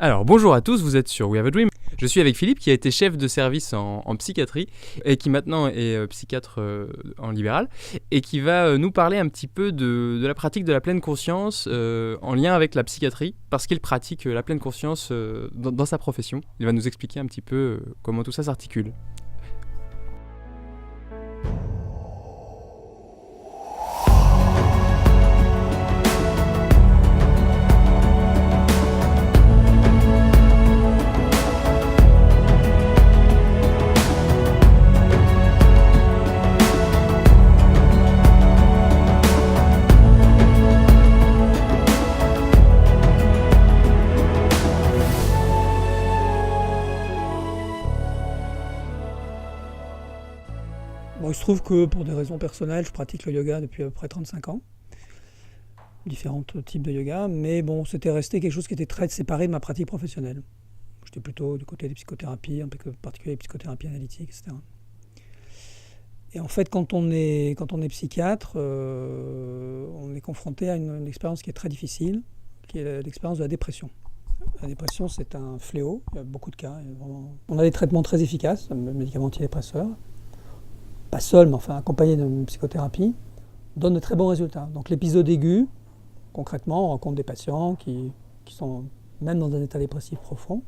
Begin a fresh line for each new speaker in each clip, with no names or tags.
Alors bonjour à tous, vous êtes sur We Have a Dream. Je suis avec Philippe qui a été chef de service en psychiatrie et qui maintenant est psychiatre en libéral et qui va nous parler un petit peu de la pratique de la pleine conscience en lien avec la psychiatrie parce qu'il pratique la pleine conscience dans sa profession. Il va nous expliquer un petit peu comment tout ça s'articule.
Bon, il se trouve que pour des raisons personnelles, je pratique le yoga depuis à peu près 35 ans, différents types de yoga, mais bon, c'était resté quelque chose qui était très séparé de ma pratique professionnelle. J'étais plutôt du côté des psychothérapies, en particulier les psychothérapies analytiques, etc. Et en fait, quand on est psychiatre, on est confronté à une expérience qui est très difficile, qui est l'expérience de la dépression. La dépression, c'est un fléau, il y a beaucoup de cas. On a des traitements très efficaces, médicaments antidépresseurs, pas seul, mais enfin accompagné d'une psychothérapie, donne de très bons résultats. Donc l'épisode aigu, concrètement, on rencontre des patients qui sont même dans un état dépressif profond,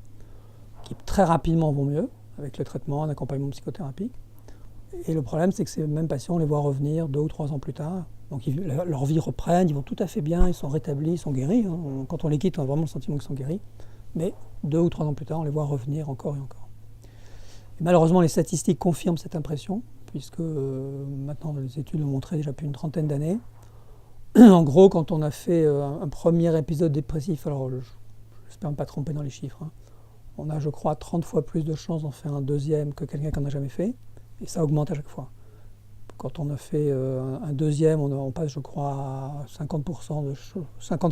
qui très rapidement vont mieux avec le traitement, l'accompagnement psychothérapique. Et le problème, c'est que ces mêmes patients, on les voit revenir 2 ou 3 ans plus tard. Donc leur vie reprenne, ils vont tout à fait bien, ils sont rétablis, ils sont guéris. Quand on les quitte, on a vraiment le sentiment qu'ils sont guéris. Mais 2 ou 3 ans plus tard, on les voit revenir encore et encore. Et malheureusement, les statistiques confirment cette impression, puisque maintenant les études l'ont montré déjà depuis une trentaine d'années. En gros, quand on a fait un premier épisode dépressif, alors j'espère ne pas tromper dans les chiffres, on a, je crois, 30 fois plus de chances d'en faire un deuxième que quelqu'un qui n'en a jamais fait, et ça augmente à chaque fois. Quand on a fait un deuxième, on passe, je crois, à 50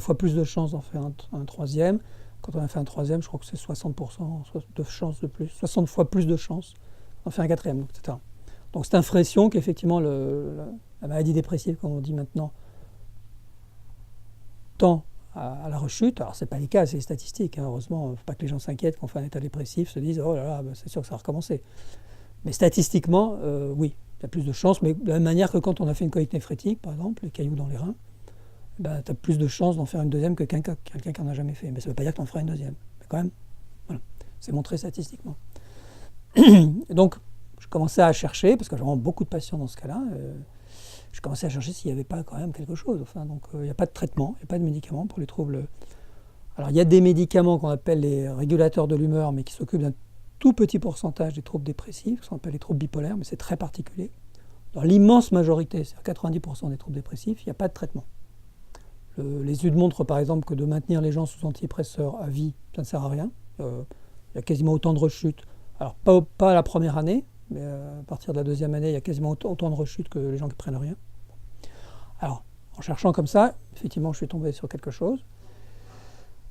fois plus de chances d'en faire un troisième. Quand on a fait un troisième, je crois que c'est 60% de chances de plus, 60 fois plus de chances d'en faire un quatrième, etc. Donc cette impression qu'effectivement la maladie dépressive, comme on dit maintenant, tend à la rechute. Alors c'est pas les cas, c'est les statistiques. Heureusement, il ne faut pas que les gens s'inquiètent quand on fait un état dépressif, se disent « oh là là, c'est sûr que ça va recommencer ». Mais statistiquement, oui, il y a plus de chances. Mais de la même manière que quand on a fait une colite néphrétique, par exemple, les cailloux dans les reins, tu as plus de chances d'en faire une deuxième que quelqu'un qui n'en a jamais fait. Mais ça ne veut pas dire que tu en feras une deuxième. Mais quand même, voilà, c'est montré statistiquement. Et donc, je commençais à chercher, parce que j'ai vraiment beaucoup de patients dans ce cas-là, je commençais à chercher s'il n'y avait pas quand même quelque chose. Enfin, donc, il n'y a pas de traitement, il n'y a pas de médicaments pour les troubles. Alors, il y a des médicaments qu'on appelle les régulateurs de l'humeur, mais qui s'occupent d'un tout petit pourcentage des troubles dépressifs, ce qu'on appelle les troubles bipolaires, mais c'est très particulier. Dans l'immense majorité, c'est-à-dire 90% des troubles dépressifs, il n'y a pas de traitement. Les études montrent par exemple que de maintenir les gens sous antidépresseurs à vie, ça ne sert à rien. Il y a quasiment autant de rechutes. Alors, pas la première année, mais à partir de la deuxième année, il y a quasiment autant de rechutes que les gens qui prennent rien. Alors, en cherchant comme ça, effectivement, je suis tombé sur quelque chose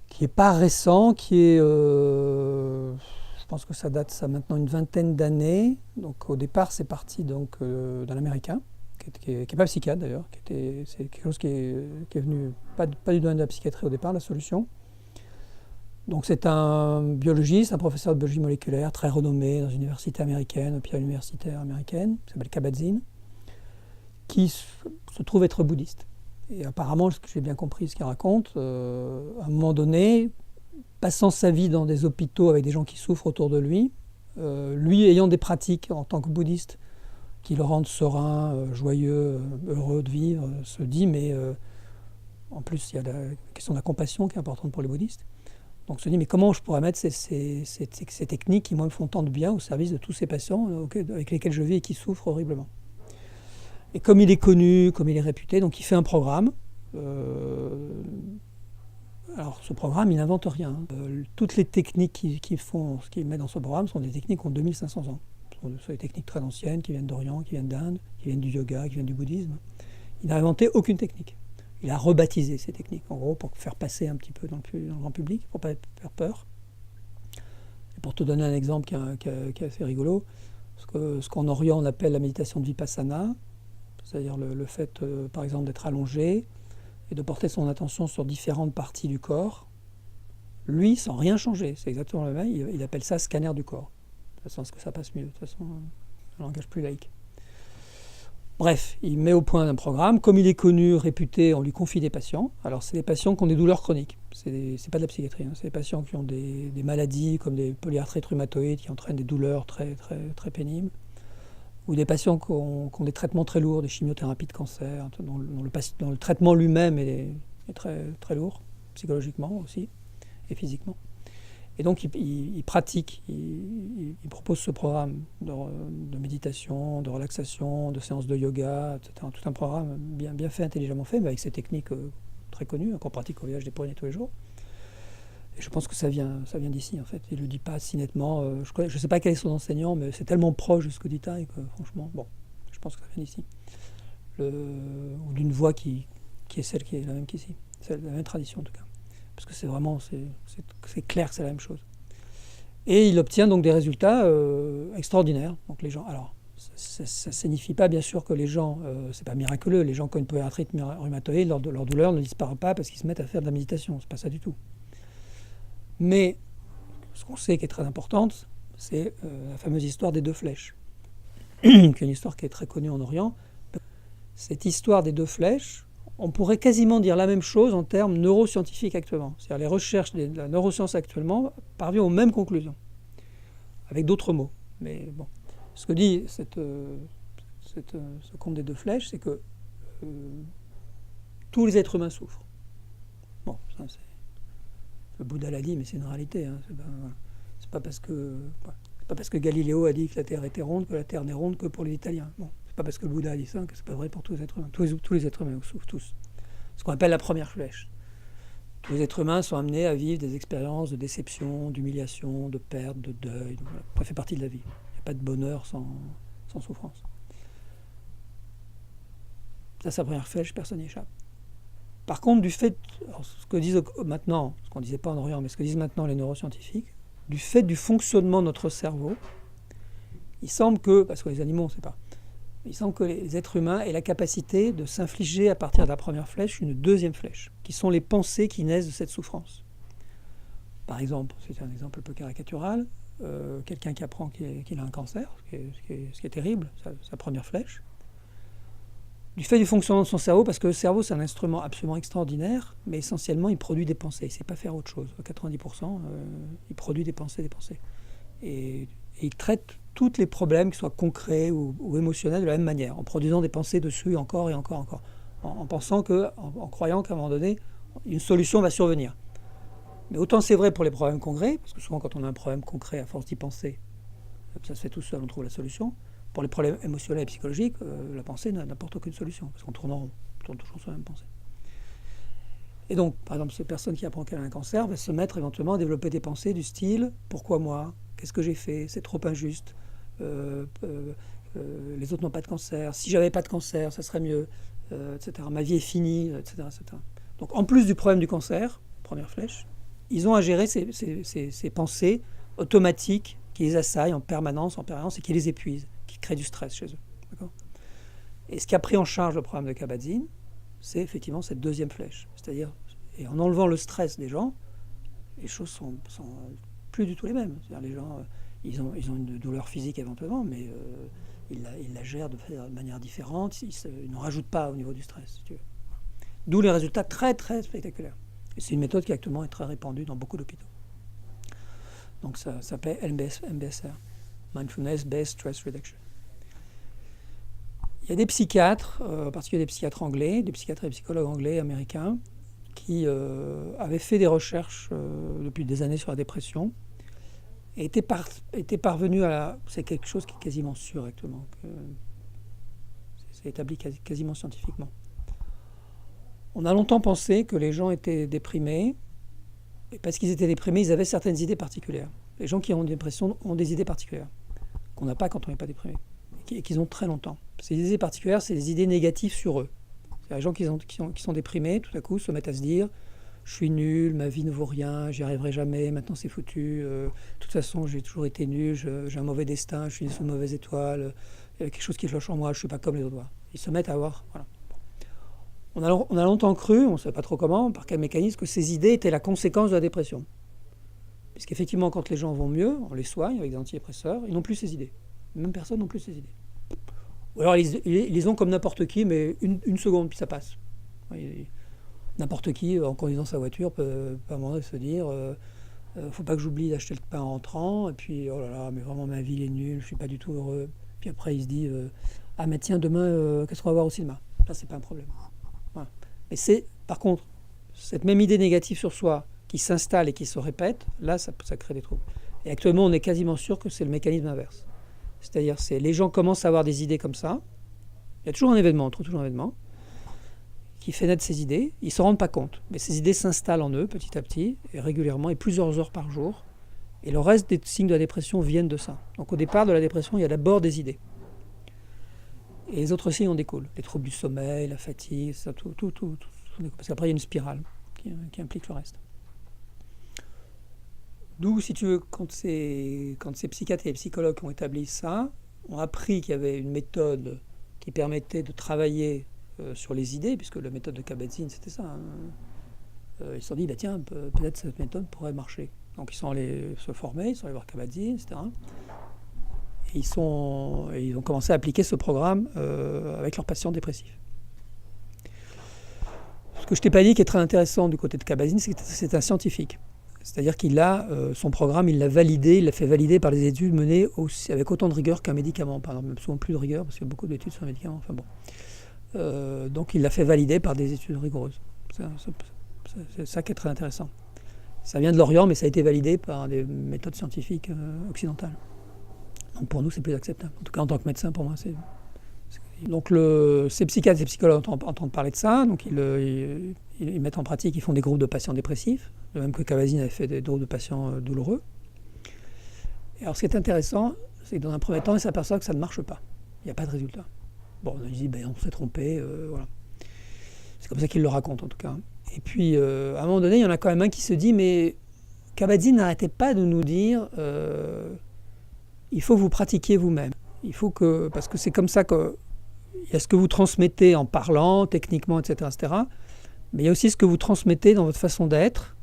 qui n'est pas récent, qui est... je pense que ça date maintenant une vingtaine d'années. Donc, au départ, c'est parti d'un Américain, qui n'est pas psychiatre d'ailleurs. C'est quelque chose qui est venu, pas du domaine de la psychiatrie au départ, la solution. Donc c'est un biologiste, un professeur de biologie moléculaire très renommé dans une université américaine, hôpital universitaire américaine, qui s'appelle Kabat-Zinn, qui se trouve être bouddhiste. Et apparemment, ce que j'ai bien compris, ce qu'il raconte, à un moment donné, passant sa vie dans des hôpitaux avec des gens qui souffrent autour de lui, lui ayant des pratiques en tant que bouddhiste qui le rendent serein, joyeux, heureux de vivre, se dit, mais en plus il y a la question de la compassion qui est importante pour les bouddhistes. Donc se dit, mais comment je pourrais mettre ces techniques qui, moi, me font tant de bien au service de tous ces patients avec lesquels je vis et qui souffrent horriblement. Et comme il est connu, comme il est réputé, donc il fait un programme. Alors ce programme, il n'invente rien. Toutes les techniques qu'il met dans ce programme sont des techniques qui ont 2500 ans. Ce sont des techniques très anciennes qui viennent d'Orient, qui viennent d'Inde, qui viennent du yoga, qui viennent du bouddhisme. Il n'a inventé aucune technique. Il a rebaptisé ces techniques, en gros, pour faire passer un petit peu dans le grand public, pour ne pas faire peur. Et pour te donner un exemple qui est assez rigolo, ce qu'en Orient on appelle la méditation de Vipassana, c'est-à-dire le fait, par exemple, d'être allongé et de porter son attention sur différentes parties du corps. Lui, sans rien changer, c'est exactement le même, il appelle ça scanner du corps. De toute façon, est-ce que ça passe mieux? De toute façon, un langage plus laïque. Bref, il met au point un programme. Comme il est connu, réputé, on lui confie des patients. Alors, c'est des patients qui ont des douleurs chroniques. C'est pas de la psychiatrie. C'est des patients qui ont des maladies comme des polyarthrites rhumatoïdes qui entraînent des douleurs très, très, très pénibles. Ou des patients qui ont des traitements très lourds, des chimiothérapies de cancer, dont le traitement lui-même est très, très lourd, psychologiquement aussi et physiquement. Et donc, il pratique, il propose ce programme de méditation, de relaxation, de séances de yoga, etc. Tout un programme bien fait, intelligemment fait, mais avec ces techniques très connues, qu'on pratique au village des Pyrénées tous les jours. Et je pense que ça vient d'ici, en fait. Il ne le dit pas si nettement. Je ne sais pas quel est son enseignant, mais c'est tellement proche de ce que dit Taï que, franchement, bon, je pense que ça vient d'ici. Ou d'une voix qui est celle qui est la même qu'ici. C'est la même tradition, en tout cas. Parce que c'est vraiment, c'est clair que c'est la même chose. Et il obtient donc des résultats extraordinaires. Donc les gens, alors, ça ne signifie pas bien sûr que les gens, c'est pas miraculeux, les gens qui ont une polyarthrite rhumatoïde, leur douleur ne disparaît pas parce qu'ils se mettent à faire de la méditation, c'est pas ça du tout. Mais ce qu'on sait qui est très importante, c'est la fameuse histoire des 2 flèches, qui est une histoire qui est très connue en Orient. Cette histoire des 2 flèches, on pourrait quasiment dire la même chose en termes neuroscientifiques actuellement. C'est-à-dire les recherches de la neuroscience actuellement parviennent aux mêmes conclusions, avec d'autres mots. Mais bon, ce que dit ce conte des 2 flèches, c'est que tous les êtres humains souffrent. Bon, ça c'est... Le Bouddha l'a dit, mais c'est une réalité. Hein. C'est pas parce que Galiléo a dit que la Terre était ronde que la Terre n'est ronde que pour les Italiens. Bon. Pas parce que le Bouddha a dit ça, que c'est pas vrai pour tous les êtres humains. Tous les êtres humains souffrent tous. Ce qu'on appelle la première flèche. Tous les êtres humains sont amenés à vivre des expériences de déception, d'humiliation, de perte, de deuil. Donc, voilà. Ça fait partie de la vie. Il n'y a pas de bonheur sans souffrance. Ça, c'est la première flèche, personne n'y échappe. Par contre, du fait, alors, ce que disent maintenant, ce qu'on ne disait pas en Orient, mais ce que disent maintenant les neuroscientifiques, du fait du fonctionnement de notre cerveau, il semble que, parce que les animaux, on ne sait pas, il semble que les êtres humains aient la capacité de s'infliger à partir de la première flèche une deuxième flèche, qui sont les pensées qui naissent de cette souffrance. Par exemple, c'est un exemple un peu caricatural, quelqu'un qui apprend qu'il a un cancer, ce qui est terrible, sa première flèche, du fait du fonctionnement de son cerveau, parce que le cerveau c'est un instrument absolument extraordinaire, mais essentiellement il produit des pensées, il ne sait pas faire autre chose. À 90%, il produit des pensées. Et il traite tous les problèmes, qu'ils soient concrets ou émotionnels, de la même manière, en produisant des pensées dessus encore et encore, en pensant en croyant qu'à un moment donné, une solution va survenir. Mais autant c'est vrai pour les problèmes concrets, parce que souvent quand on a un problème concret, à force d'y penser, ça se fait tout seul, on trouve la solution. Pour les problèmes émotionnels et psychologiques, la pensée n'apporte aucune solution, parce qu'on tourne en rond, on tourne toujours sur la même pensée. Et donc, par exemple, cette personne qui apprend qu'elle a un cancer va se mettre éventuellement à développer des pensées du style « Pourquoi moi ? Qu'est-ce que j'ai fait ? C'est trop injuste. Les autres n'ont pas de cancer. Si j'avais pas de cancer, ça serait mieux, etc. Ma vie est finie, etc., etc. » Donc, en plus du problème du cancer, première flèche, ils ont à gérer ces pensées automatiques qui les assaillent en permanence et qui les épuisent, qui créent du stress chez eux. D'accord ? Et ce qui a pris en charge le programme de Kabat-Zinn, c'est effectivement cette deuxième flèche. C'est-à-dire, et en enlevant le stress des gens, les choses sont plus du tout les mêmes. C'est-à-dire, les gens, ils ont une douleur physique éventuellement, mais ils la gèrent de manière différente. Ils n'en rajoutent pas au niveau du stress, si tu veux. D'où les résultats très, très spectaculaires. Et c'est une méthode qui actuellement est très répandue dans beaucoup d'hôpitaux. Donc ça s'appelle MBSR, Mindfulness Based Stress Reduction. Il y a des psychiatres, en particulier des psychiatres anglais, des psychiatres et psychologues anglais, américains, qui avaient fait des recherches depuis des années sur la dépression et étaient parvenus à c'est quelque chose qui est quasiment sûr actuellement, c'est établi quasiment scientifiquement. On a longtemps pensé que les gens étaient déprimés, et parce qu'ils étaient déprimés, ils avaient certaines idées particulières. Les gens qui ont une dépression ont des idées particulières, qu'on n'a pas quand on n'est pas déprimé, et qu'ils ont très longtemps. Ces idées particulières, c'est des idées négatives sur eux. C'est les gens qui sont déprimés, tout à coup, se mettent à se dire « je suis nul, ma vie ne vaut rien, j'y arriverai jamais, maintenant c'est foutu, de toute façon j'ai toujours été nul, j'ai un mauvais destin, je suis né sous une mauvaise étoile, il y a quelque chose qui cloche en moi, je ne suis pas comme les autres. » Ils se mettent à avoir... Voilà. On a longtemps cru, on ne sait pas trop comment, par quel mécanisme, que ces idées étaient la conséquence de la dépression. Puisqu'effectivement, quand les gens vont mieux, on les soigne avec des antidépresseurs, ils n'ont plus ces idées. Les mêmes personnes n'ont plus ces idées. Ou alors ils les ont comme n'importe qui, mais une seconde, puis ça passe. N'importe qui, en conduisant sa voiture, peut à un moment donné se dire faut pas que j'oublie d'acheter le pain en rentrant, et puis oh là là, mais vraiment ma vie est nulle, je suis pas du tout heureux. Puis après il se dit ah mais tiens, demain, qu'est-ce qu'on va voir au cinéma? Ça, c'est pas un problème. Voilà. Mais c'est, par contre, cette même idée négative sur soi qui s'installe et qui se répète, là, ça crée des troubles. Et actuellement, on est quasiment sûr que c'est le mécanisme inverse. C'est-à-dire, les gens commencent à avoir des idées comme ça. Il y a toujours un événement, on trouve toujours un événement, qui fait naître ces idées. Ils ne s'en rendent pas compte. Mais ces idées s'installent en eux, petit à petit, et régulièrement, et plusieurs heures par jour. Et le reste des signes de la dépression viennent de ça. Donc, au départ de la dépression, il y a d'abord des idées. Et les autres signes en découlent. Les troubles du sommeil, la fatigue, ça, tout. Parce qu'après, il y a une spirale qui implique le reste. D'où, si tu veux, quand ces psychiatres et les psychologues qui ont établi ça, ont appris qu'il y avait une méthode qui permettait de travailler sur les idées, puisque la méthode de Kabat-Zinn, c'était ça. Ils se sont dit, tiens, peut-être cette méthode pourrait marcher. Donc ils sont allés se former, ils sont allés voir Kabat-Zinn, etc. Et ils ont commencé à appliquer ce programme avec leurs patients dépressifs. Ce que je t'ai pas dit qui est très intéressant du côté de Kabat-Zinn, c'est que c'est un scientifique. C'est-à-dire qu'il a son programme, il l'a validé, il l'a fait valider par des études menées aussi, avec autant de rigueur qu'un médicament, par exemple, même souvent plus de rigueur, parce qu'il y a beaucoup d'études sur les médicaments. Enfin bon. Donc il l'a fait valider par des études rigoureuses. C'est ça qui est très intéressant. Ça vient de l'Orient, mais ça a été validé par des méthodes scientifiques occidentales. Donc pour nous, c'est plus acceptable. En tout cas, en tant que médecin, pour moi, c'est... Donc ces psychiatres et psychologues entendent parler de ça, donc ils mettent en pratique, ils font des groupes de patients dépressifs, de même que Kabat-Zinn avait fait des groupes de patients douloureux. Et alors ce qui est intéressant, c'est que dans un premier temps, ils s'aperçoivent que ça ne marche pas. Il n'y a pas de résultat. Bon, on a dit, on s'est trompé, voilà. C'est comme ça qu'ils le racontent en tout cas. Et puis, à un moment donné, il y en a quand même un qui se dit, mais Kabat-Zinn n'arrêtait pas de nous dire, il faut vous pratiquer vous-même. Il faut que, parce que c'est comme ça que il y a ce que vous transmettez en parlant, techniquement, etc., etc. Mais il y a aussi ce que vous transmettez dans votre façon d'être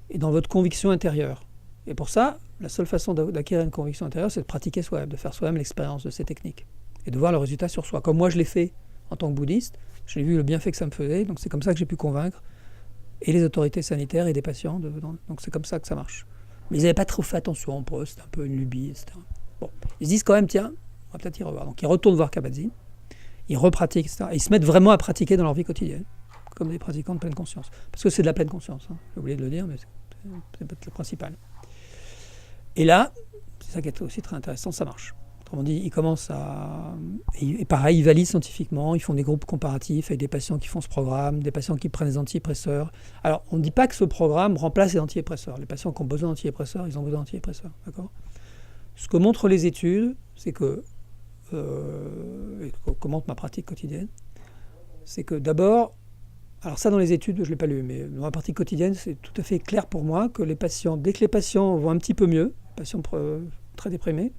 et dans votre conviction intérieure. Et pour ça, la seule façon d'acquérir une conviction intérieure, c'est de pratiquer soi-même, de faire soi-même l'expérience de ces techniques et de voir le résultat sur soi. Comme moi, je l'ai fait en tant que bouddhiste, j'ai vu le bienfait que ça me faisait, donc c'est comme ça que j'ai pu convaincre et les autorités sanitaires et des patients. Donc c'est comme ça que ça marche. Mais ils n'avaient pas trop fait attention pour eux, c'était un peu une lubie, etc. Bon, ils se disent quand même, tiens, on va peut-être y revoir. Donc ils retournent voir Kabat-Zinn, ils repratiquent, etc. Et ils se mettent vraiment à pratiquer dans leur vie quotidienne, comme des pratiquants de pleine conscience. Parce que c'est de la pleine conscience, hein. J'ai oublié de le dire, mais c'est peut-être le principal. Et là, c'est ça qui est aussi très intéressant, ça marche. Autrement dit, ils commencent à... Et pareil, ils valident scientifiquement, ils font des groupes comparatifs avec des patients qui font ce programme, des patients qui prennent des antidépresseurs. Alors, on ne dit pas que ce programme remplace les antidépresseurs. Les patients qui ont besoin d'antidépresseurs, ils ont besoin d'antidépresseurs, d'accord ? Ce que montrent les études, c'est que, et que commente ma pratique quotidienne, c'est que d'abord, alors ça dans les études, je ne l'ai pas lu, mais dans ma pratique quotidienne, c'est tout à fait clair pour moi que les patients, dès que les patients vont un petit peu mieux, les patients très déprimés,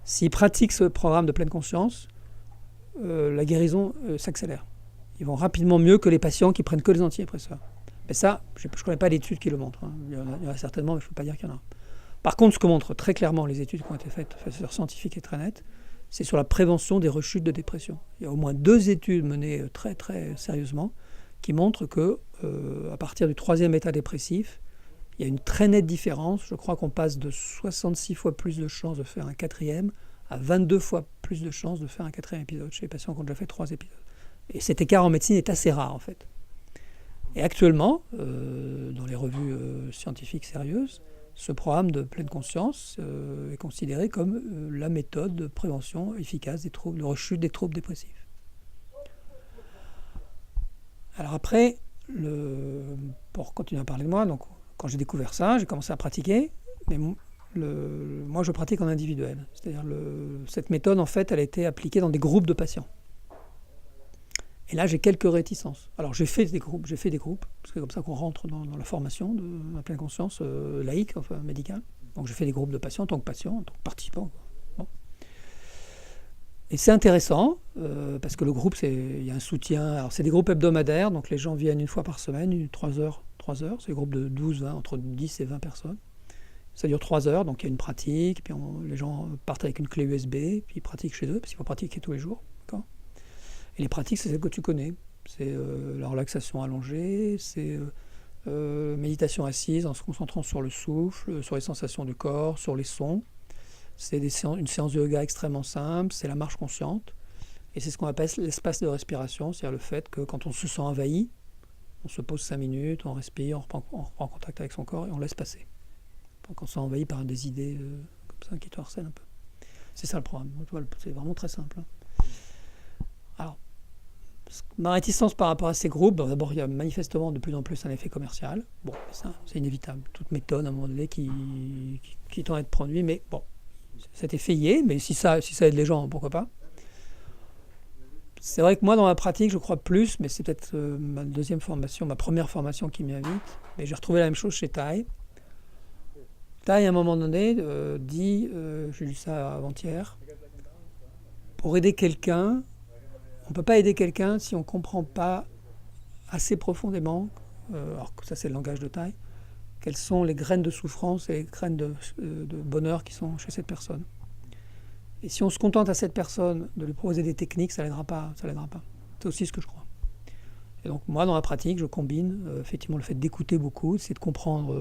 s'ils pratiquent ce programme de pleine conscience, la guérison s'accélère. Ils vont rapidement mieux que les patients qui prennent que les antidépresseurs. Mais ça, je ne connais pas d'études qui le montrent, hein. Il y en a certainement, mais je ne peux pas dire qu'il y en a. Par contre, ce que montrent très clairement les études qui ont été faites, sur scientifiques et très nettes, c'est sur la prévention des rechutes de dépression. Il y a au moins 2 études menées très très sérieusement qui montrent que à partir du 3e état dépressif, il y a une très nette différence. Je crois qu'on passe de 66 fois plus de chances de faire un 4e à 22 fois plus de chances de faire un 4e épisode chez les patients qui ont déjà fait 3 épisodes. Et cet écart en médecine est assez rare en fait. Et actuellement, dans les revues scientifiques sérieuses, ce programme de pleine conscience est considéré comme la méthode de prévention efficace des troubles, de rechute des troubles dépressifs. Alors après, pour continuer à parler de moi, donc, quand j'ai découvert ça, j'ai commencé à pratiquer, mais moi je pratique en individuel. C'est-à-dire cette méthode, en fait, elle a été appliquée dans des groupes de patients. Et là, j'ai quelques réticences. Alors, j'ai fait des groupes, parce que c'est comme ça qu'on rentre dans la formation de la pleine conscience laïque, enfin médicale. Donc, j'ai fait des groupes de patients en tant que participant. Bon. Et c'est intéressant, parce que le groupe, il y a un soutien. Alors, c'est des groupes hebdomadaires, donc les gens viennent une fois par semaine, 3 heures. C'est des groupes de 12, 20, entre 10 et 20 personnes. Ça dure 3 heures, donc il y a une pratique, puis les gens partent avec une clé USB, puis ils pratiquent chez eux, parce qu'il faut pratiquer tous les jours. D'accord ? Et les pratiques, c'est celles que tu connais. C'est la relaxation allongée, c'est méditation assise en se concentrant sur le souffle, sur les sensations du corps, sur les sons. C'est une séance de yoga extrêmement simple, c'est la marche consciente. Et c'est ce qu'on appelle l'espace de respiration, c'est-à-dire le fait que quand on se sent envahi, on se pose 5 minutes, on respire, on reprend contact avec son corps et on laisse passer. Quand on se sent envahi par des idées comme ça qui te harcèlent un peu. C'est ça le programme, c'est vraiment très simple. Alors, ma réticence par rapport à ces groupes, d'abord il y a manifestement de plus en plus un effet commercial. Bon, ça, c'est inévitable. Toute méthode à un moment donné qui tend à être produit, mais bon, cet effet y est, mais si ça aide les gens, pourquoi pas. C'est vrai que moi dans ma pratique je crois plus, mais c'est peut-être ma deuxième formation, ma première formation qui m'y invite, mais j'ai retrouvé la même chose chez Tai. Tai à un moment donné dit, j'ai lu ça avant-hier, pour aider quelqu'un, on ne peut pas aider quelqu'un si on ne comprend pas assez profondément, alors que ça c'est le langage de Tai, quelles sont les graines de souffrance et les graines de bonheur qui sont chez cette personne. Et si on se contente à cette personne de lui proposer des techniques, ça l'aidera pas. C'est aussi ce que je crois. Et donc moi dans la pratique, je combine effectivement le fait d'écouter beaucoup, c'est de comprendre,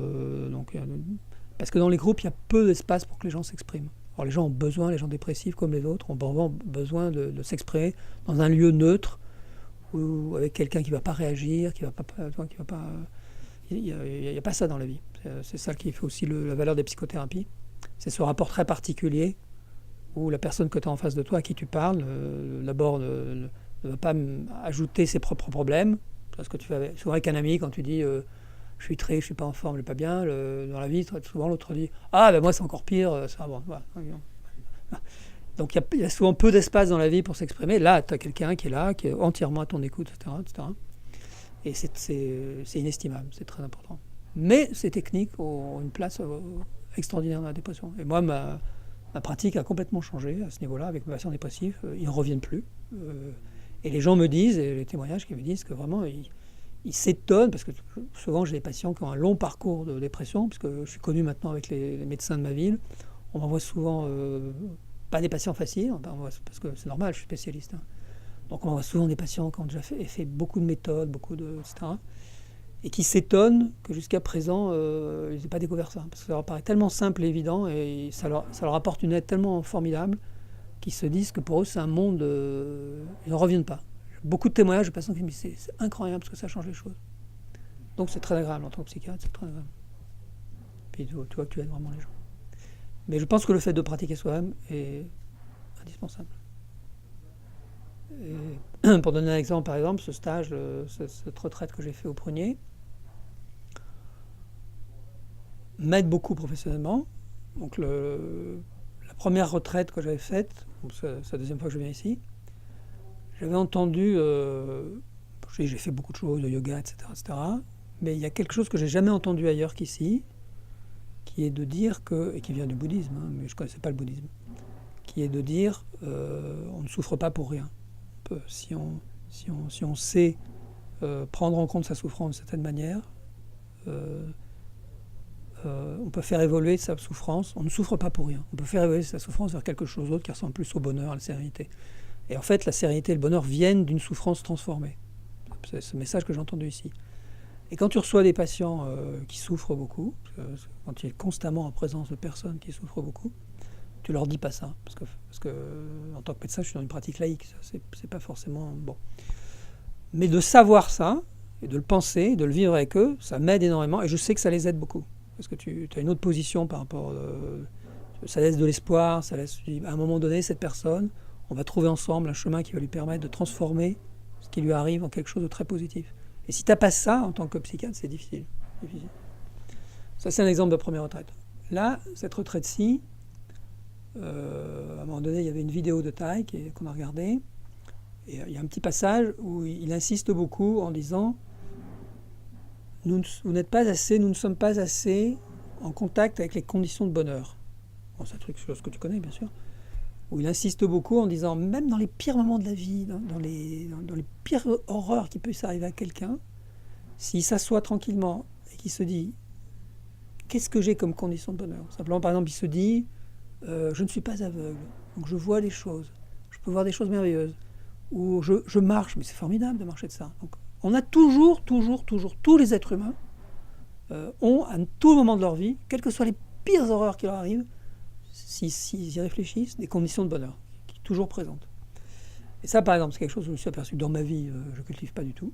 parce que dans les groupes il y a peu d'espace pour que les gens s'expriment. Alors les gens ont besoin, les gens dépressifs comme les autres, ont vraiment besoin de s'exprimer dans un lieu neutre, ou avec quelqu'un qui ne va pas réagir, il n'y a pas ça dans la vie. C'est ça qui fait aussi la valeur des psychothérapies. C'est ce rapport très particulier où la personne que tu as en face de toi, à qui tu parles, d'abord ne va pas ajouter ses propres problèmes. Parce que tu fais souvent avec un ami, quand tu dis je suis triste, je suis pas en forme, je vais pas bien, dans la vie, souvent l'autre dit ah ben moi c'est encore pire, ça bon. Voilà. Donc il y a souvent peu d'espace dans la vie pour s'exprimer. Là, tu as quelqu'un qui est là, qui est entièrement à ton écoute, etc. Et c'est inestimable, c'est très important. Mais ces techniques ont une place extraordinaire dans la dépression. Et moi, ma pratique a complètement changé à ce niveau-là avec mes patients dépressifs. Ils ne reviennent plus. Et les gens me disent, et les témoignages qui me disent que vraiment, ils s'étonnent, parce que souvent j'ai des patients qui ont un long parcours de dépression, puisque je suis connu maintenant avec les médecins de ma ville. On m'envoie souvent, pas des patients faciles, parce que c'est normal, je suis spécialiste. Donc on m'envoie souvent des patients qui ont déjà fait beaucoup de méthodes, etc. Et qui s'étonnent que jusqu'à présent, ils n'aient pas découvert ça. Parce que ça leur paraît tellement simple et évident, et ça leur apporte une aide tellement formidable, qu'ils se disent que pour eux, c'est un monde... ils n'en reviennent pas. Beaucoup de témoignages de patients qui me disent c'est incroyable parce que ça change les choses. Donc c'est très agréable en tant que psychiatre, c'est très agréable. Puis tu vois que tu aides vraiment les gens. Mais je pense que le fait de pratiquer soi-même est indispensable. Et pour donner un exemple, par exemple, ce stage, cette retraite que j'ai fait au Prunier, m'aide beaucoup professionnellement. Donc la première retraite que j'avais faite, c'est la deuxième fois que je viens ici, j'avais entendu, j'ai fait beaucoup de choses, de yoga, etc., mais il y a quelque chose que j'ai jamais entendu ailleurs qu'ici, qui est de dire que, et qui vient du bouddhisme, mais je ne connaissais pas le bouddhisme, qui est de dire on ne souffre pas pour rien. Si on sait prendre en compte sa souffrance d'une certaine manière, on peut faire évoluer sa souffrance. On ne souffre pas pour rien. On peut faire évoluer sa souffrance vers quelque chose d'autre qui ressemble plus au bonheur, à la sérénité. Et en fait, la sérénité et le bonheur viennent d'une souffrance transformée. C'est ce message que j'ai entendu ici. Et quand tu reçois des patients qui souffrent beaucoup, quand tu es constamment en présence de personnes qui souffrent beaucoup, tu leur dis pas ça. Parce que en tant que médecin, je suis dans une pratique laïque. Ça, c'est pas forcément bon. Mais de savoir ça, et de le penser, de le vivre avec eux, ça m'aide énormément. Et je sais que ça les aide beaucoup. Parce que tu as une autre position par rapport... ça laisse de l'espoir, ça laisse... À un moment donné, cette personne, on va trouver ensemble un chemin qui va lui permettre de transformer ce qui lui arrive en quelque chose de très positif. Et si tu n'as pas ça, en tant que psychiatre, c'est difficile. Ça, c'est un exemple de première retraite. Là, cette retraite-ci, à un moment donné, il y avait une vidéo de Tai qu'on a regardée. Et il y a un petit passage où il insiste beaucoup en disant nous ne sommes pas assez en contact avec les conditions de bonheur. Bon, c'est un truc sur ce que tu connais, bien sûr. Où il insiste beaucoup en disant, même dans les pires moments de la vie, dans les pires horreurs qui puissent arriver à quelqu'un, s'il s'assoit tranquillement et qu'il se dit qu'est-ce que j'ai comme condition de bonheur ? Simplement, par exemple, il se dit, je ne suis pas aveugle, donc je vois les choses, je peux voir des choses merveilleuses. Ou je marche, mais c'est formidable de marcher de ça. Donc, on a toujours, tous les êtres humains ont, à tout moment de leur vie, quelles que soient les pires horreurs qui leur arrivent, s'ils y réfléchissent, des conditions de bonheur, qui sont toujours présentes. Et ça, par exemple, c'est quelque chose que je me suis aperçu que dans ma vie, je ne cultive pas du tout.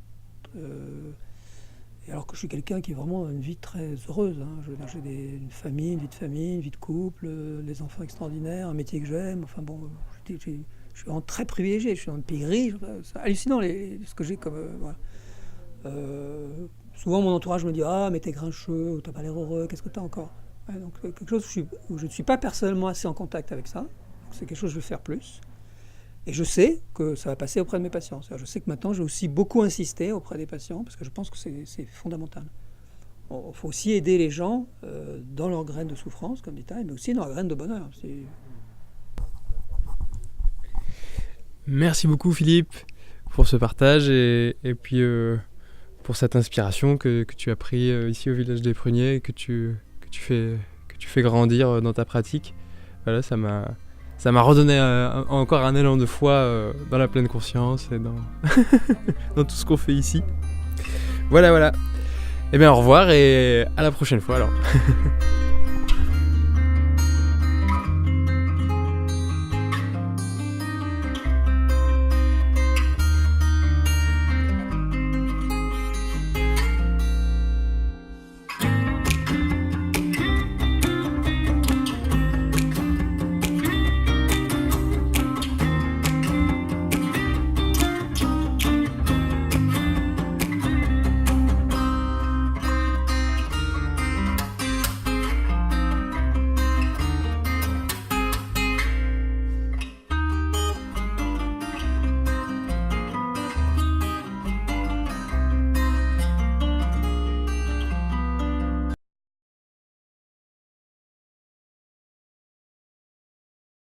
Et alors que je suis quelqu'un qui a vraiment une vie très heureuse. Hein. J'ai une famille, une vie de couple, des enfants extraordinaires, un métier que j'aime. Enfin bon, je suis vraiment très privilégié. Je suis dans un pays riche. C'est hallucinant ce que j'ai comme... voilà. Souvent, mon entourage me dit « Ah, mais t'es grincheux, ou t'as pas l'air heureux, qu'est-ce que t'as encore ?» Donc, quelque chose où je ne suis pas personnellement assez en contact avec ça. Donc, c'est quelque chose que je veux faire plus. Et je sais que ça va passer auprès de mes patients. Je sais que maintenant, j'ai aussi beaucoup insisté auprès des patients, parce que je pense que c'est fondamental. Il faut aussi aider les gens dans leur graine de souffrance, comme dit Taï, mais aussi dans leur graine de bonheur.
Merci beaucoup Philippe pour ce partage et puis pour cette inspiration que tu as pris ici au village des Pruniers et que tu fais grandir dans ta pratique. Voilà, ça m'a redonné encore un élan de foi dans la pleine conscience et dans, dans tout ce qu'on fait ici. Voilà. Eh bien au revoir et à la prochaine fois alors.